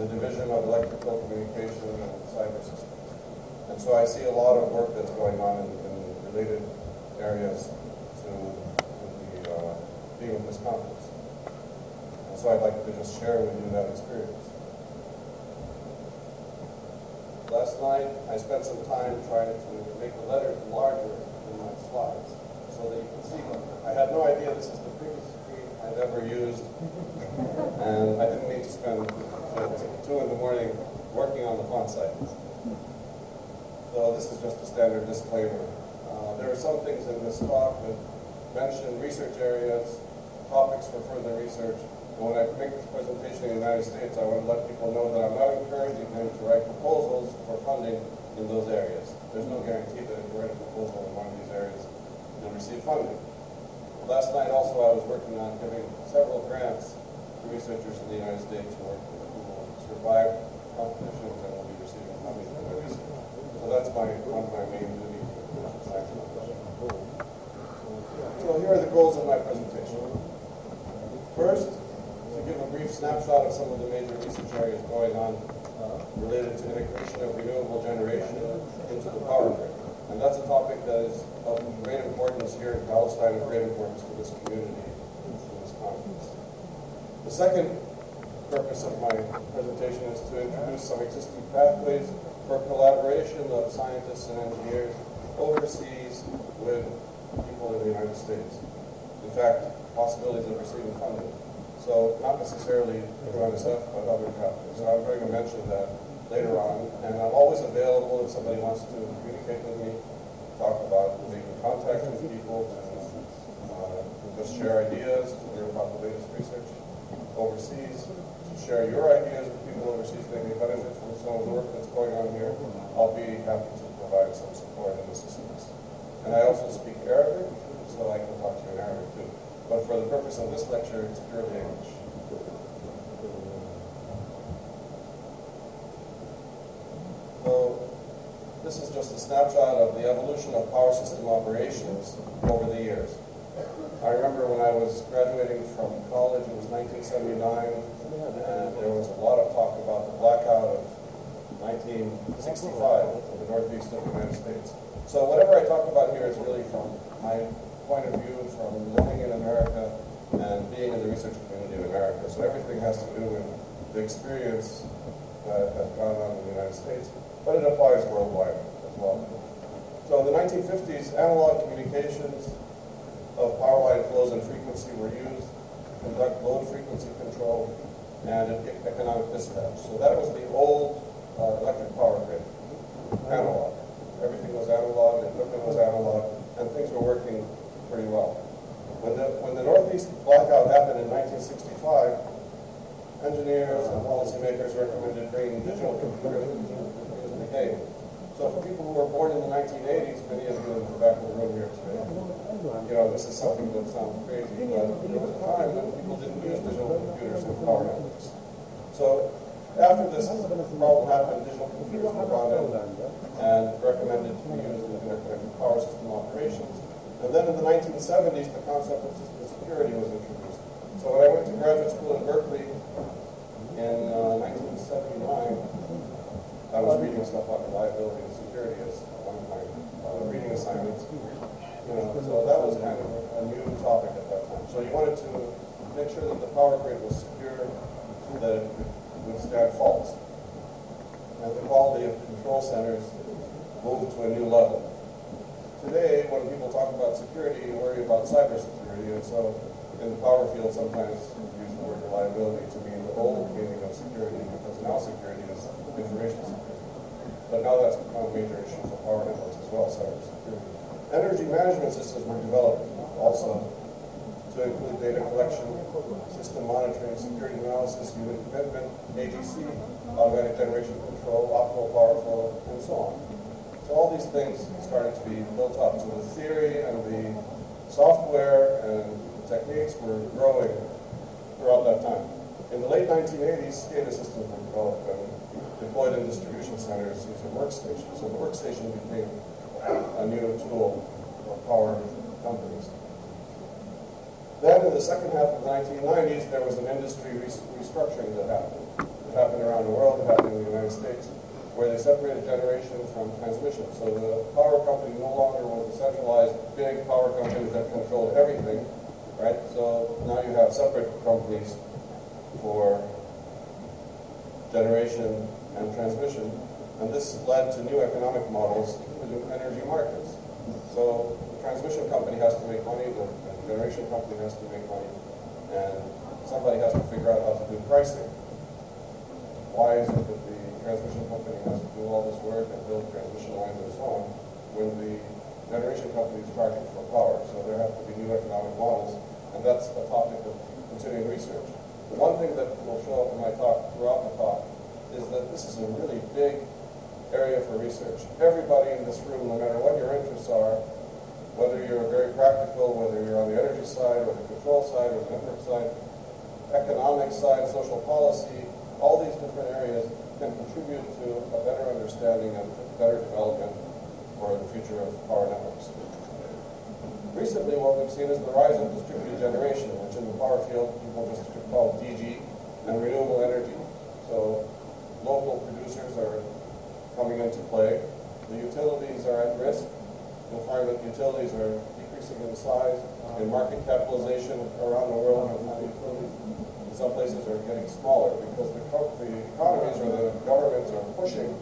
the Division of Electrical Communication and Cyber Systems. And so I see a lot of work that's going on in related areas to the theme of this conference. And so I'd like to just share with you that experience. Last night, I spent some time trying to make the letters larger in my slides so that you can see them. I had no idea this is the biggest screen I've ever used, and I didn't need to spend 2 in the morning working on the font size. So this is just a standard disclaimer. There are some things in this talk that mention research areas, topics for further research. And when I make this presentation in the United States, I want to let people know that I'm not encouraging them to write proposals for funding in those areas. There's no guarantee that if you write a proposal in one of these areas, you'll receive funding. Last night also I was working on giving several grants to researchers in the United States who will survive competitions and will be receiving funding for their research. So that's one of my main duties in the science and technology. So here are the goals of my presentation. First, to give a brief snapshot of some of the major research areas going on related to integration of renewable generation into the power grid. And that's a topic that is of great importance here in Palestine and great importance to this community in this conference. The second purpose of my presentation is to introduce some existing pathways for collaboration of scientists and engineers overseas with people in the United States. In fact, possibilities of receiving funding. So not necessarily through NSF, but other pathways. So I'm going to mention that later on, and I'm always available if somebody wants to communicate with me, talk about making contact with people, to just share ideas, to learn about the latest research overseas, to share your ideas with people overseas that may benefit from some of the work that's going on here. I'll be happy to provide some support and assistance. And I also speak Arabic, so I can talk to you in Arabic too. But for the purpose of this lecture, it's purely English. So this is just a snapshot of the evolution of power system operations over the years. I remember when I was graduating from college, it was 1979, and there was a lot of talk about the blackout of 1965 in the northeast of the United States. So whatever I talk about here is really from my point of view, from living in America and being in the research community in America. So everything has to do with the experience that has gone on in the United States, but it applies worldwide as well. So in the 1950s, analog communications of power line flows and frequency were used to conduct load frequency control and economic dispatch. So that was the old electric power grid, analog. Everything was analog, the equipment was analog, and things were working pretty well. When the Northeast blackout happened in 1965, engineers and policymakers recommended bringing digital computers into the game. So for people who were born in the 1980s, many of you in the back of the room here today, this is something that sounds crazy, but there was a time when people didn't use digital computers in power networks. So after this problem happened, digital computers were brought in and recommended to be used in interconnected power system operations. And then in the 1970s, the concept of system security was introduced. So when I went to graduate school in Berkeley in 1979, I was reading stuff on reliability and security as one of my reading assignments. So that was kind of a new topic at that time. So you wanted to make sure that the power grid was secure, that it could withstand faults. And the quality of control centers moved to a new level. Today, when people talk about security, you worry about cybersecurity, and so in the power field, sometimes we use the word reliability to mean the old meaning of security, because now security is information security. But now that's become a major issue for power networks as well, cybersecurity. Energy management systems were developed also to include data collection, system monitoring, security analysis, unit commitment, AGC, automatic generation control, optimal power flow, and so on. So all these things started to be built up. So the theory and the software and the techniques were growing throughout that time. In the late 1980s, SCADA systems were developed and deployed in distribution centers using workstations. So the workstation became a new tool for power companies. Then in the second half of the 1990s, there was an industry restructuring that happened. It happened around the world, it happened in the United States, where they separated generation from transmission. So the power company no longer was a centralized big power company that controlled everything, right? So now you have separate companies for generation and transmission, and this led to new economic models, including energy markets. So the transmission company has to make money, the generation company has to make money, and somebody has to figure out how to do pricing. Why is it that the transmission company has to do all this work and build transmission lines and so on, when the generation company is charging for power? So there have to be new economic models, and that's a topic of continuing research. The one thing that will show up in my talk, throughout the talk, is that this is a really big area for research. Everybody in this room, no matter what your interests are, whether you're very practical, whether you're on the energy side, or the control side, or the network side, economic side, social policy, all these different areas can contribute to a better understanding and better development for the future of power networks. Recently, what we've seen is the rise of distributed generation, which in the power field people just call DG, and renewable energy. So local producers are coming into play. The utilities are at risk. You'll find that utilities are decreasing in size, in market capitalization around the world. Utilities in some places are getting smaller because the economies or the governments are pushing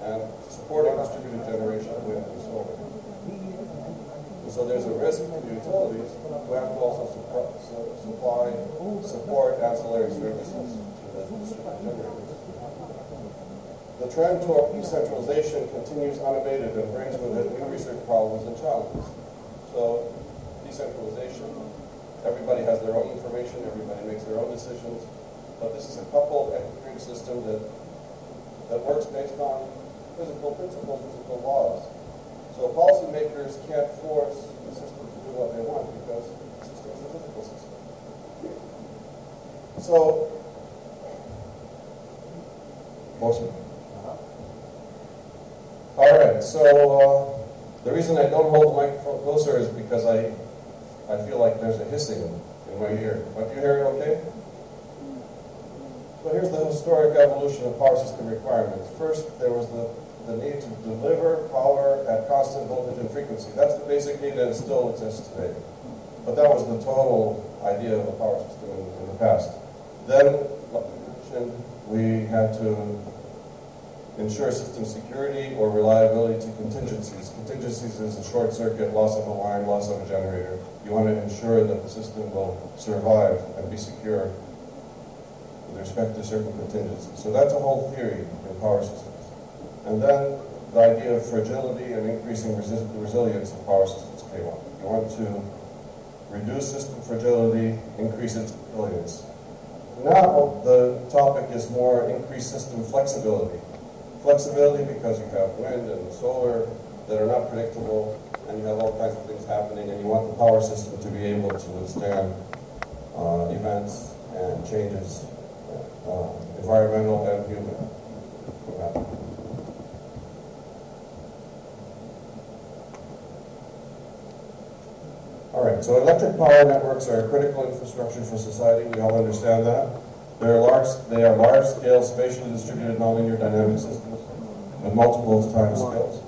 and supporting distributed generation of wind and solar. And so there's a risk to the utilities who have to also support ancillary services to the distributed generators. The trend toward decentralization continues unabated and brings with it new research problems and challenges. So, decentralization, everybody has their own information, everybody makes their own decisions, but this is a coupled economic system that works based on physical principles, physical laws. So policymakers can't force the system to do what they want because the system is a physical system. So, all right, so the reason I don't hold the microphone closer is because I feel like there's a hissing in my ear. But do you hear it okay? So here's the historic evolution of power system requirements. First, there was the need to deliver power at constant voltage and frequency. That's the basic need and it still exists today. But that was the total idea of a power system in the past. Then, like I mentioned, we had to ensure system security or reliability to contingencies. Contingencies is a short circuit, loss of a line, loss of a generator. You want to ensure that the system will survive and be secure with respect to certain contingencies. So that's a whole theory in power systems. And then the idea of fragility and increasing resilience of power systems came up. You want to reduce system fragility, increase its resilience. Now the topic is more increased system flexibility. Flexibility because you have wind and solar that are not predictable, and you have all kinds of things happening, and you want the power system to be able to withstand events and changes, environmental and human. All right, so electric power networks are a critical infrastructure for society. We all understand that. They are large-scale, spatially distributed nonlinear dynamic systems with multiple time scales.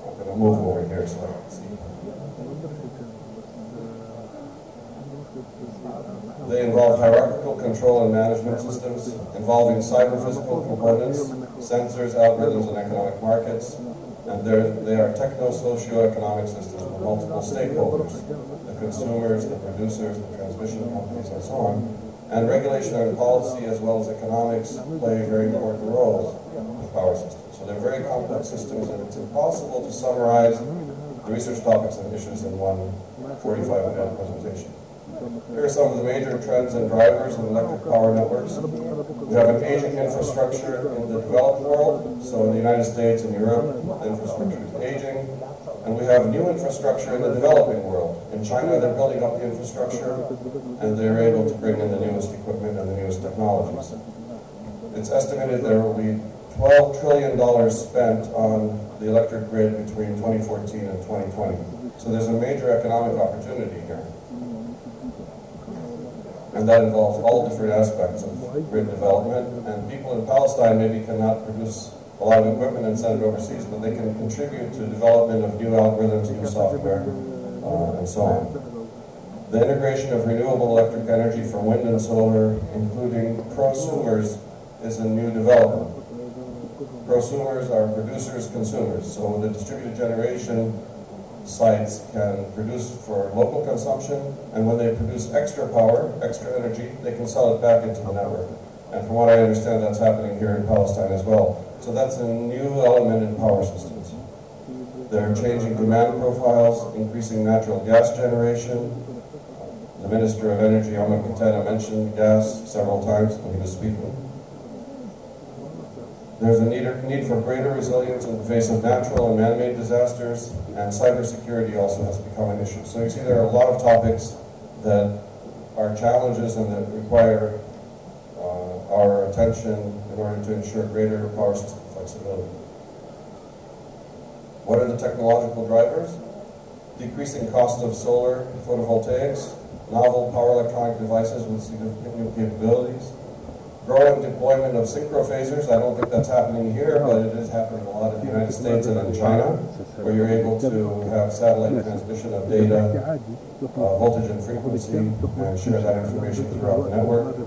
I'm going to move over here so I can see. They involve hierarchical control and management systems involving cyber-physical components, sensors, algorithms, and economic markets. And they are techno-socio-economic systems with multiple stakeholders, the consumers, the producers, the transmission companies, and so on. And regulation and policy, as well as economics, play very important roles in the power system. So they're very complex systems, and it's impossible to summarize the research topics and issues in one 45-minute presentation. Here are some of the major trends and drivers in electric power networks. We have an aging infrastructure in the developed world. So in the United States and Europe, the infrastructure is aging. And we have new infrastructure in the developing world. In China, they're building up the infrastructure, and they're able to bring in the newest equipment and the newest technologies. It's estimated there will be $12 trillion spent on the electric grid between 2014 and 2020. So there's a major economic opportunity here. And that involves all different aspects of grid development. And people in Palestine maybe cannot produce a lot of equipment and send it overseas, but they can contribute to development of new algorithms, new software, and so on. The integration of renewable electric energy from wind and solar, including prosumers, is a new development. Prosumers are producers, consumers. So the distributed generation sites can produce for local consumption, and when they produce extra power, extra energy, they can sell it back into the network. And from what I understand, that's happening here in Palestine as well. So that's a new element in power systems. They're changing demand profiles, increasing natural gas generation. The Minister of Energy, mentioned gas several times when he was speaking. There's a need for greater resilience in the face of natural and man-made disasters, and cybersecurity also has become an issue. So you see there are a lot of topics that are challenges and that require our attention in order to ensure greater power system flexibility. What are the technological drivers? Decreasing cost of solar photovoltaics, novel power electronic devices with significant new capabilities, growing deployment of synchrophasers. I don't think that's happening here, but it is happening a lot in the United States and in China, where you're able to have satellite transmission of data, voltage and frequency, and share that information throughout the network.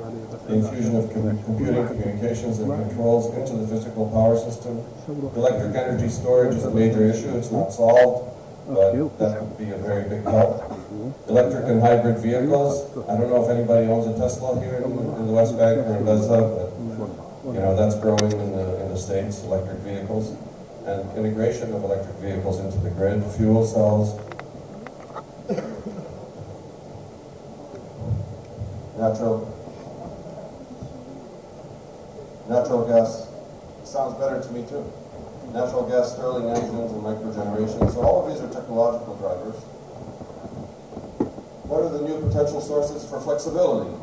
The infusion of computing, communications, and controls into the physical power system. Electric energy storage is a major issue. It's not solved, but that would be a very big help. Electric and hybrid vehicles. I don't know if anybody owns a Tesla here in the West Bank or in Gaza, but that's growing in the States, electric vehicles. And integration of electric vehicles into the grid, fuel cells, natural gas. Sounds better to me too. Natural gas, Stirling engines, and microgeneration. So all of these are technological drivers. What are the new potential sources for flexibility?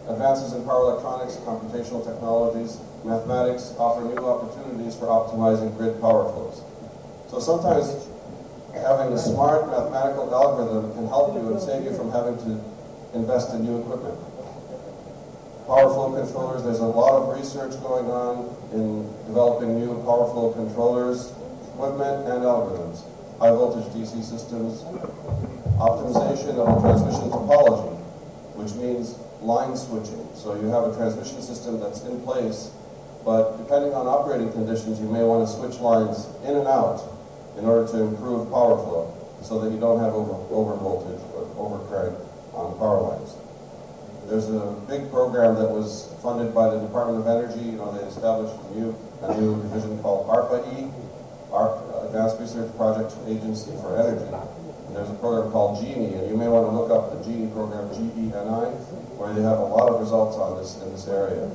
Advances in power electronics, computational technologies, mathematics offer new opportunities for optimizing grid power flows. So sometimes having a smart mathematical algorithm can help you and save you from having to invest in new equipment. Power flow controllers, there's a lot of research going on in developing new power flow controllers, equipment, and algorithms. High voltage DC systems, optimization of a transmission topology, which means line switching. So you have a transmission system that's in place, but depending on operating conditions, you may want to switch lines in and out in order to improve power flow so that you don't have over voltage or overcurrent on power lines. There's a big program that was funded by the Department of Energy. They established a new division called ARPA-E, Advanced Research Project Agency for Energy. And there's a program called GENI, and you may want to look up the GENI program, GENI, where they have a lot of results on this in this area.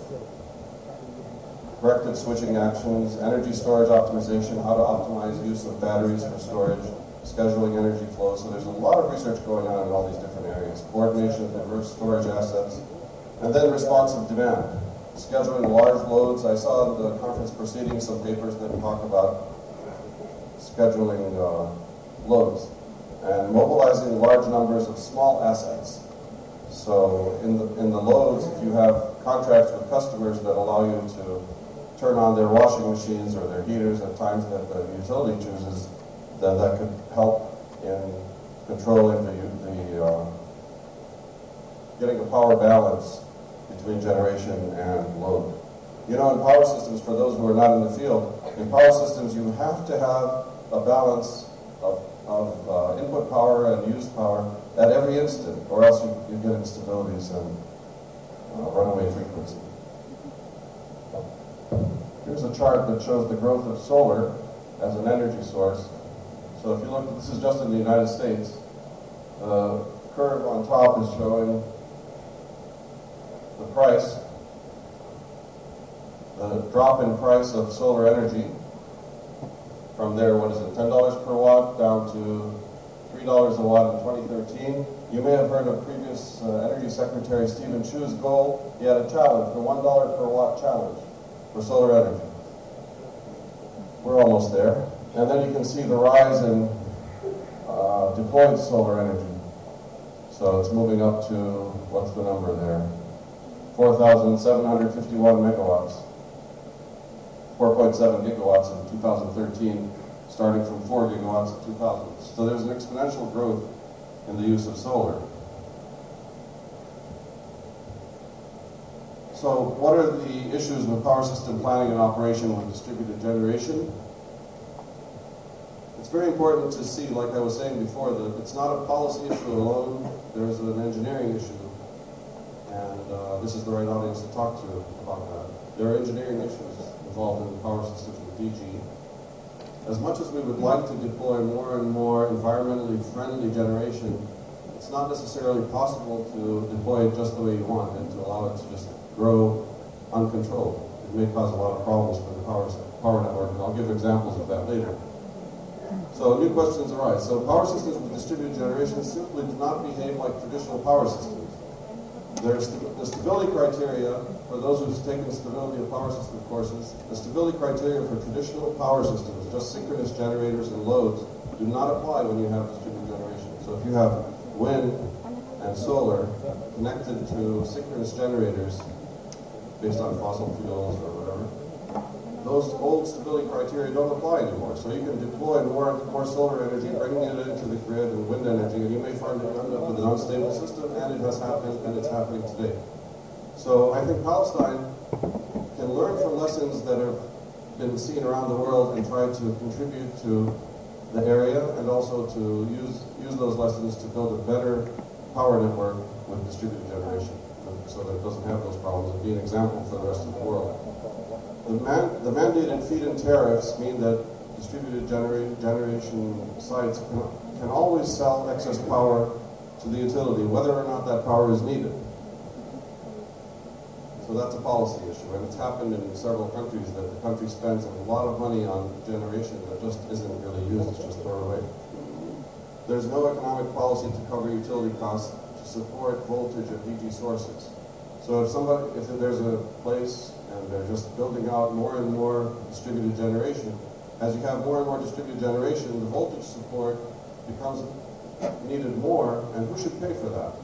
Corrective switching actions, energy storage optimization, how to optimize use of batteries for storage, scheduling energy flow. So there's a lot of research going on in all these different areas. Coordination of diverse storage assets, and then responsive demand. Scheduling large loads. I saw in the conference proceedings some papers that talk about scheduling loads and mobilizing large numbers of small assets. So in the loads, if you have contracts with customers that allow you to turn on their washing machines or their heaters at times that the utility chooses, then that could help in controlling the getting a power balance between generation and load. In power systems, for those who are not in the field, in power systems you have to have a balance of input power and used power at every instant, or else you get instabilities and runaway frequency. Here's a chart that shows the growth of solar as an energy source. So if you look, this is just in the United States. The curve on top is showing the price, the drop in price of solar energy. From there, $10 per watt down to $3 a watt in 2013. You may have heard of previous Energy Secretary Stephen Chu's goal. He had a challenge, the $1 per watt challenge for solar energy. We're almost there. And then you can see the rise in deployed solar energy. So it's moving up to, what's the number there? 4,751 megawatts, 4.7 gigawatts in 2013, starting from 4 gigawatts in 2000. So there's an exponential growth in the use of solar. So what are the issues with power system planning and operation with distributed generation? It's very important to see, like I was saying before, that it's not a policy issue alone, there's an engineering issue. And this is the right audience to talk to about that. There are engineering issues involved in power systems with DG. As much as we would like to deploy more and more environmentally friendly generation, it's not necessarily possible to deploy it just the way you want and to allow it to just grow uncontrolled. It may cause a lot of problems for the power network, and I'll give examples of that later. So new questions arise. So power systems with distributed generation simply do not behave like traditional power systems. There's the stability criteria, for those who've taken stability of power system courses, the stability criteria for traditional power systems, just synchronous generators and loads, do not apply when you have distributed generation. So if you have wind and solar connected to synchronous generators based on fossil fuels or whatever, those old stability criteria don't apply anymore. So you can deploy more solar energy, bringing it into the grid, and wind energy, and you may find that you end up with an unstable system, and it has happened, and it's happening today. So I think Palestine can learn from lessons that have been seen around the world and try to contribute to the area, and also to use those lessons to build a better power network with distributed generation, so that it doesn't have those problems, and be an example for the rest of the world. The mandated feed-in tariffs mean that distributed generation sites can always sell excess power to the utility, whether or not that power is needed. So that's a policy issue, and it's happened in several countries that the country spends a lot of money on generation that just isn't really used, it's just thrown away. There's no economic policy to cover utility costs to support voltage of DG sources. So if there's a place and they're just building out more and more distributed generation, as you have more and more distributed generation, the voltage support becomes needed more, and who should pay for that?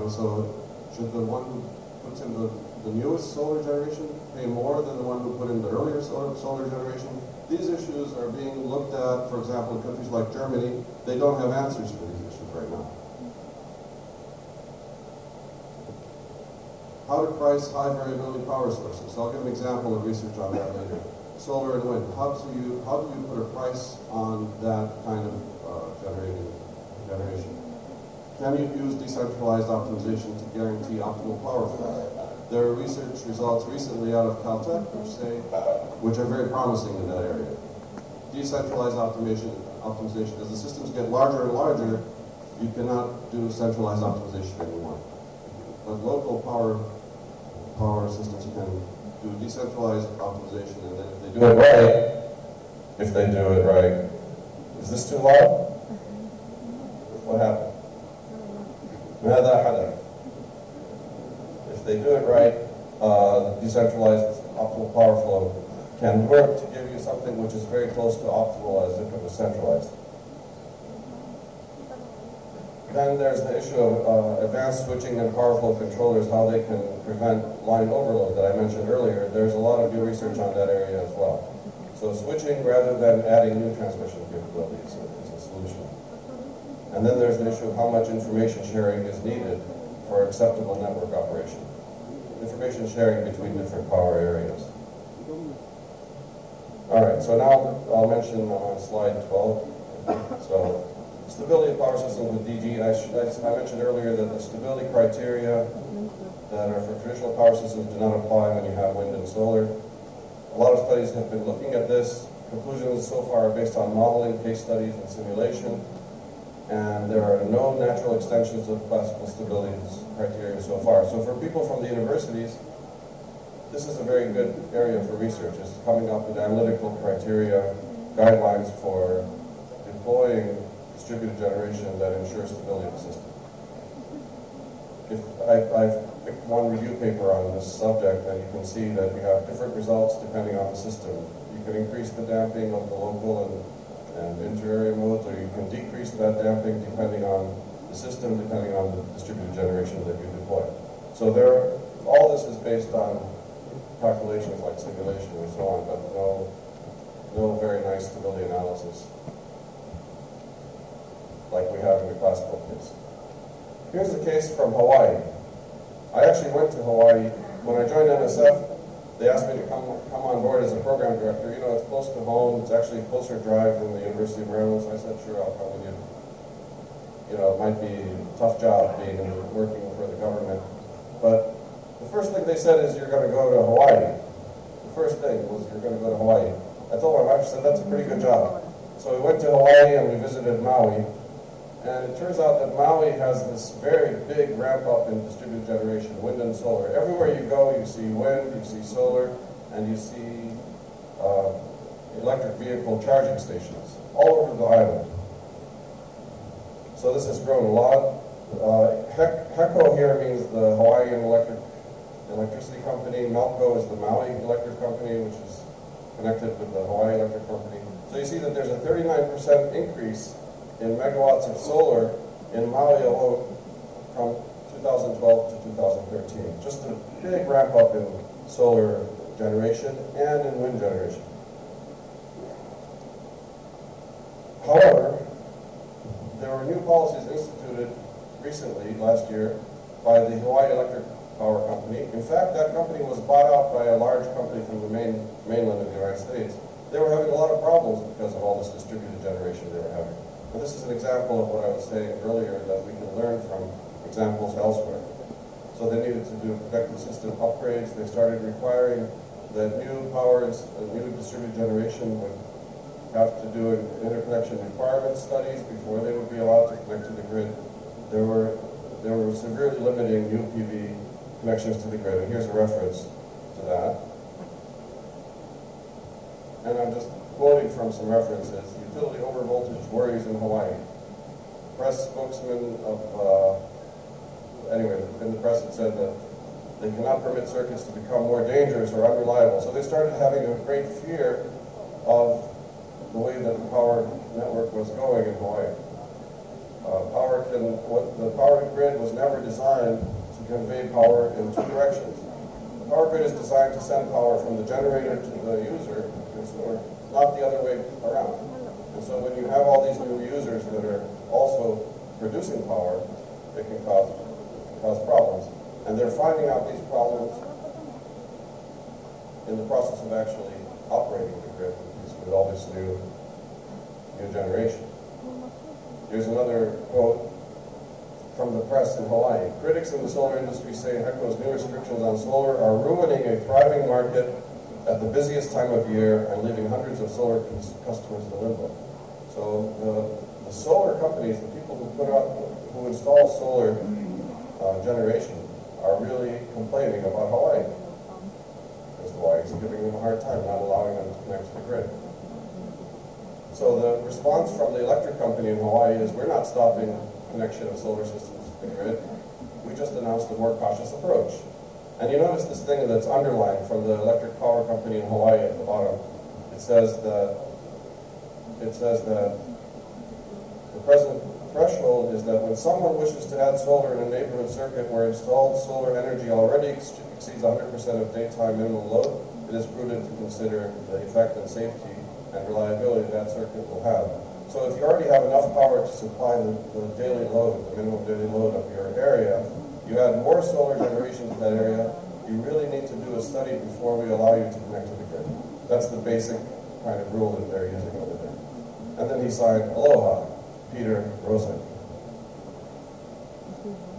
So should the one who puts in the newest solar generation pay more than the one who put in the earlier solar generation? These issues are being looked at, for example, in countries like Germany. They don't have answers for these issues right now. How to price high variability power sources. So I'll give an example of research on that later. Solar and wind. How do you put a price on that kind of generation? Can you use decentralized optimization to guarantee optimal power flow? There are research results recently out of Caltech which are very promising in that area. Decentralized optimization, as the systems get larger and larger, you cannot do centralized optimization anymore. But local power systems can do decentralized optimization, and then if they do it right, is this too loud? What happened? If they do it right, decentralized optimal power flow can work to give you something which is very close to optimal as if it was centralized. Then there's the issue of advanced switching and power flow controllers, how they can prevent line overload that I mentioned earlier. There's a lot of new research on that area as well. So switching rather than adding new transmission capabilities is a solution. And then there's the issue of how much information sharing is needed for acceptable network operation. Information sharing between different power areas. All right, so now I'll mention on slide 12. So stability of power systems with DG. I mentioned earlier that the stability criteria that are for traditional power systems do not apply when you have wind and solar. A lot of studies have been looking at this. Conclusions so far are based on modeling, case studies, and simulation. And there are no natural extensions of classical stability criteria so far. So for people from the universities, this is a very good area for research, is coming up with analytical criteria, guidelines for deploying distributed generation that ensures stability of the system. I've picked one review paper on this subject, and you can see that we have different results depending on the system. You can increase the damping of the local and inter-area modes, or you can decrease that damping depending on the system depending on the distributed generation that you deploy. So all this is based on calculations like simulation and so on, but no very nice stability analysis like we have in the classical case. Here's the case from Hawaii. I actually went to Hawaii. When I joined NSF, they asked me to come on board as a program director. You know, it's close to home. It's actually a closer drive than the University of Maryland. So I said, sure, I'll come with you. You know, it might be a tough job working for the government. But the first thing they said is you're going to go to Hawaii. The first thing was you're going to go to Hawaii. I told my wife, I said, that's a pretty good job. So we went to Hawaii and we visited Maui. And it turns out that Maui has this very big ramp up in distributed generation, wind and solar. Everywhere you go, you see wind, you see solar, and you see electric vehicle charging stations all over the island. So this has grown a lot. HECO here means the Hawaiian Electricity Company. MELCO is the Maui Electric Company, which is connected with the Hawaii Electric Company. So you see that there's a 39% increase in megawatts of solar in Maui alone from 2012 to 2013. Just a big ramp up in solar generation and in wind generation. However, there were new policies instituted recently, last year, by the Hawaii Electric Power Company. In fact, that company was bought out by a large company from the mainland of the United States. They were having a lot of problems because of all this distributed generation they were having. And this is an example of what I was saying earlier that we can learn from examples elsewhere. So they needed to do protective system upgrades. They started requiring that new powers, new distributed generation would have to do interconnection requirement studies before they would be allowed to connect to the grid. They were severely limiting new PV connections to the grid. And here's a reference to that. And I'm just quoting from some references. Utility overvoltage worries in Hawaii. Press spokesman anyway, in the press it said that they cannot permit circuits to become more dangerous or unreliable. So they started having a great fear of the way that the power network was going in Hawaii. The power grid was never designed to convey power in two directions. The power grid is designed to send power from the generator to the user, consumer, not the other way around. And so when you have all these new users that are also producing power, it can cause problems. And they're finding out these problems in the process of actually operating the grid with all this new generation. Here's another quote from the press in Hawaii. Critics in the solar industry say HECO's new restrictions on solar are ruining a thriving market at the busiest time of year and leaving hundreds of solar customers in limbo. So the solar companies, the people who install solar generation are really complaining about Hawaii, because Hawaii is giving them a hard time, not allowing them to connect to the grid. So the response from the electric company in Hawaii is, we're not stopping connection of solar systems to the grid. We just announced a more cautious approach. And you notice this thing that's underlined from the electric power company in Hawaii at the bottom. It says that the present threshold is that when someone wishes to add solar in a neighborhood circuit where installed solar energy already exceeds 100% of daytime minimum load, it is prudent to consider the effect and safety and reliability that circuit will have. So if you already have enough power to supply the daily load, the minimum daily load of your area, you add more solar generation to that area, you really need to do a study before we allow you to connect to the grid. That's the basic kind of rule that they're using over there. And then he signed, Aloha, Peter Rosen.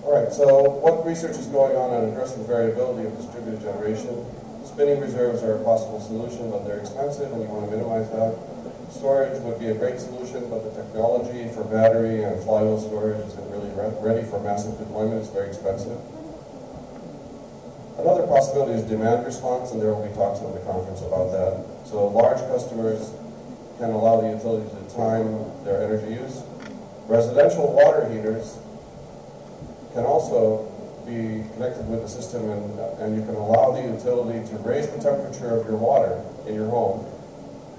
All right, so what research is going on addressing variability of distributed generation? Spinning reserves are a possible solution, but they're expensive and you want to minimize that. Storage would be a great solution, but the technology for battery and flywheel storage isn't really ready for massive deployment. It's very expensive. Another possibility is demand response, and there will be talks at the conference about that. So large customers can allow the utility to time their energy use. Residential water heaters can also be connected with the system, and you can allow the utility to raise the temperature of your water in your home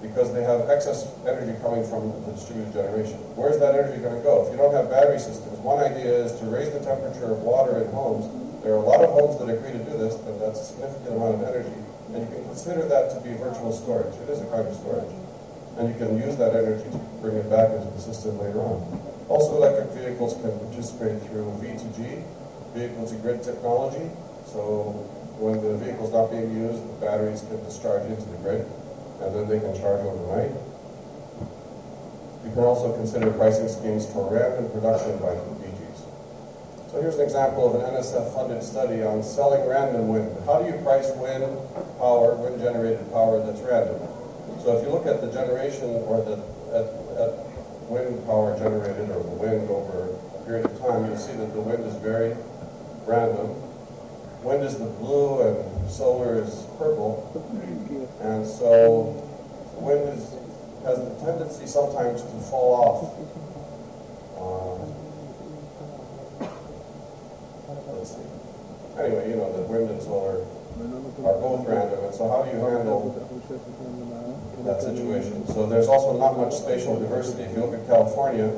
because they have excess energy coming from the distributed generation. Where's that energy going to go? If you don't have battery systems, one idea is to raise the temperature of water in homes. There are a lot of homes that agree to do this, and that's a significant amount of energy. And you can consider that to be virtual storage. It is a kind of storage. And you can use that energy to bring it back into the system later on. Also, electric vehicles can participate through V2G, vehicle-to-grid technology. So when the vehicle's not being used, the batteries can discharge into the grid, and then they can charge overnight. You can also consider pricing schemes for random production by DGs. So here's an example of an NSF-funded study on selling random wind. How do you price wind power, wind-generated power that's random? So if you look at the generation or at wind power generated or the wind over a period of time, you'll see that the wind is very random. Wind is the blue and solar is purple. And so wind has the tendency sometimes to fall off. Let's see. Anyway, you know that wind and solar are both random, and so how do you handle that situation? So there's also not much spatial diversity. If you look at California,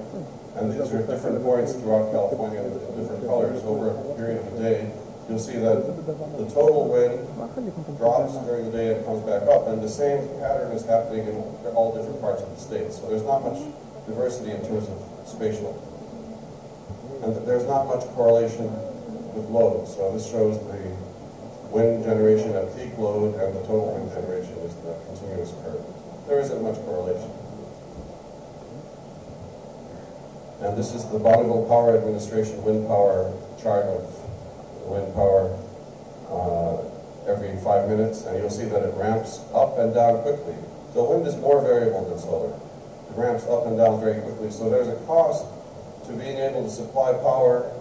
and these are different points throughout California in different colors over a period of a day, you'll see that the total wind drops during the day and comes back up, and the same pattern is happening in all different parts of the state. So there's not much diversity in terms of spatial. And there's not much correlation with load. So this shows the wind generation at peak load, and the total wind generation is the continuous curve. There isn't much correlation. And this is the Bonneville Power Administration wind power chart of wind power every 5 minutes, and you'll see that it ramps up and down quickly. So wind is more variable than solar. It ramps up and down very quickly. So there's a cost to being able to supply power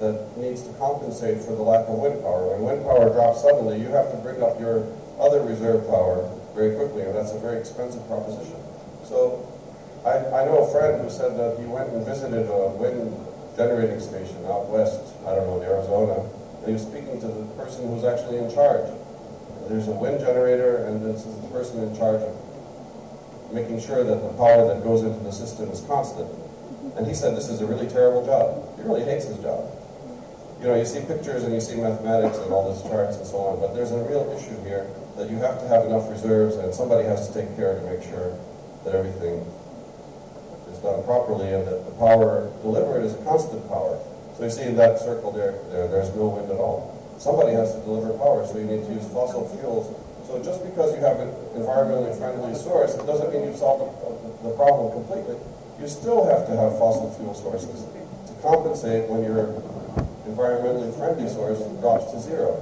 that needs to compensate for the lack of wind power. When wind power drops suddenly, you have to bring up your other reserve power very quickly, and that's a very expensive proposition. So I know a friend who said that he went and visited a wind generating station out west, I don't know, in Arizona, and he was speaking to the person who's actually in charge. There's a wind generator, and this is the person in charge of making sure that the power that goes into the system is constant. And he said this is a really terrible job. He really hates his job. You know, you see pictures and you see mathematics and all these charts and so on, but there's a real issue here that you have to have enough reserves, and somebody has to take care to make sure that everything is done properly and that the power delivered is a constant power. So you see in that circle there's no wind at all. Somebody has to deliver power, so you need to use fossil fuels. So just because you have an environmentally friendly source, it doesn't mean you've solved the problem completely. You still have to have fossil fuel sources to compensate when your environmentally friendly source drops to zero.